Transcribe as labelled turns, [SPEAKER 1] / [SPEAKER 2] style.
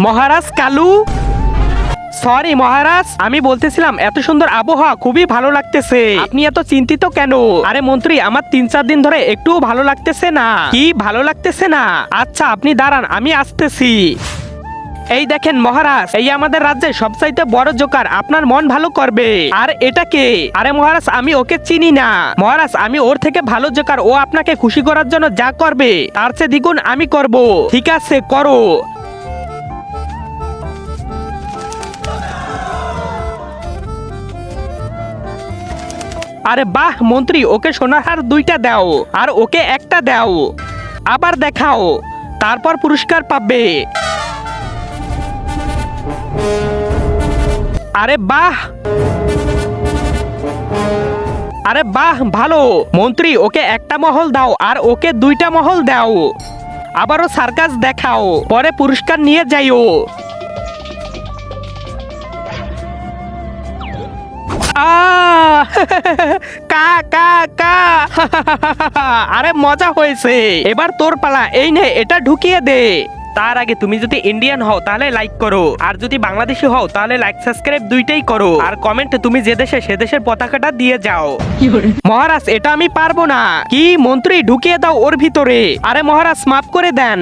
[SPEAKER 1] মহারাজ Kalu, sorry মহারাজ, আমি বলতেছিলাম এত সুন্দর আবহাওয়া খুবই ভালো লাগতেছে, আপনি এত চিন্তিত কেন? আরে মন্ত্রী, আমার 3-4 দিন ধরে একটু ভালো লাগতেছে না। কি ভালো লাগতেছে না? আচ্ছা আপনি দাঁড়ান, আমি আসতেছি। এই দেখেন মহারাজ, এই আমাদের রাজ্যের সবচাইতে বড় জোকার, আপনার মন ভালো করবে। আর এটা কে? আরে মহারাজ, আমি ওকে চিনি না। মহারাজ, আমি ওর থেকে ভালো জোকার, ও আপনাকে খুশি করার জন্য যা করবে তার চেয়ে দ্বিগুণ আমি করব। ঠিক আছে, করো। আরে বাহ মন্ত্রী, ওকে সোনার হার 2টা দাও আর ওকে একটা দাও, আবার দেখাও, তারপর পুরস্কার পাবে। আরে বাহ, আরে বাহ, ভালো। মন্ত্রী, ওকে একটা মহল দাও আর ওকে 2টা মহল দাও, আবারও সার্কাস দেখাও, পরে পুরস্কার নিয়ে যাইও। আহ কা কা কা আরে মজা হয়েছে, এবার তোর পালা, এই নে এটা ঢুকিয়ে দে। তার আগে তুমি যদি ইন্ডিয়ান হও তাহলে লাইক করো, আর যদি বাংলাদেশি হও তাহলে লাইক সাবস্ক্রাইব দুইটাই করো, আর কমেন্টে তুমি যে দেশে সে দেশের পতাকাটা দিয়ে যাও। মহারাজ, এটা আমি পারবো না। কি মন্ত্রী, ঢুকিয়ে দাও ওর ভিতরে। আরে মহারাজ, মাফ করে দেন।